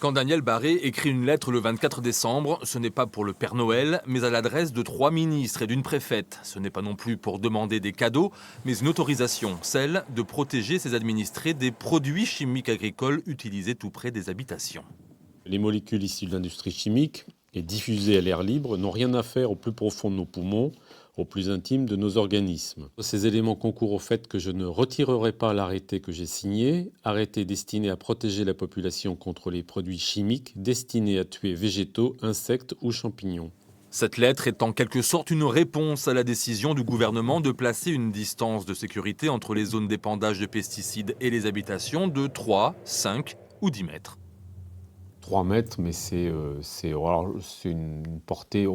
Quand Daniel Barré écrit une lettre le 24 décembre, ce n'est pas pour le Père Noël, mais à l'adresse de 3 ministres et d'une préfète. Ce n'est pas non plus pour demander des cadeaux, mais une autorisation, celle de protéger ses administrés des produits chimiques agricoles utilisés tout près des habitations. Les molécules issues de l'industrie chimique et diffusées à l'air libre n'ont rien à faire au plus profond de nos poumons, au plus intime de nos organismes. Ces éléments concourent au fait que je ne retirerai pas l'arrêté que j'ai signé, arrêté destiné à protéger la population contre les produits chimiques destinés à tuer végétaux, insectes ou champignons. Cette lettre est en quelque sorte une réponse à la décision du gouvernement de placer une distance de sécurité entre les zones d'épandage de pesticides et les habitations de 3, 5 ou 10 mètres. 3 mètres, mais c'est une portée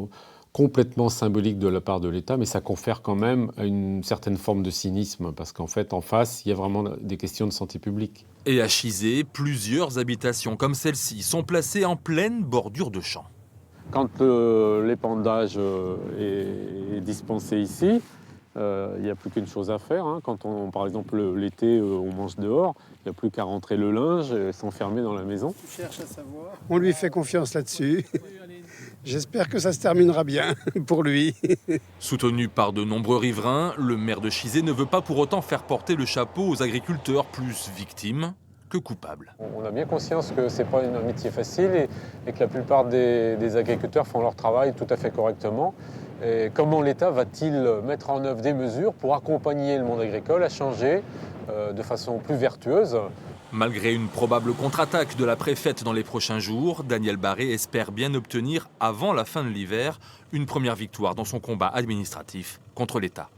complètement symbolique de la part de l'État, mais ça confère quand même une certaine forme de cynisme, parce qu'en fait, en face, il y a vraiment des questions de santé publique. Et à Chizé, plusieurs habitations comme celle-ci sont placées en pleine bordure de champs. Quand l'épandage est dispensé ici, il n'y a plus qu'une chose à faire. Quand par exemple l'été on mange dehors, il n'y a plus qu'à rentrer le linge et s'enfermer dans la maison. Tu cherches à savoir. On lui fait confiance là-dessus. J'espère que ça se terminera bien pour lui. Soutenu par de nombreux riverains, le maire de Chizé ne veut pas pour autant faire porter le chapeau aux agriculteurs plus victimes que coupables. On a bien conscience que ce n'est pas un métier facile et que la plupart des agriculteurs font leur travail tout à fait correctement. Et comment l'État va-t-il mettre en œuvre des mesures pour accompagner le monde agricole à changer de façon plus vertueuse ? Malgré une probable contre-attaque de la préfète dans les prochains jours, Daniel Barré espère bien obtenir, avant la fin de l'hiver, une première victoire dans son combat administratif contre l'État.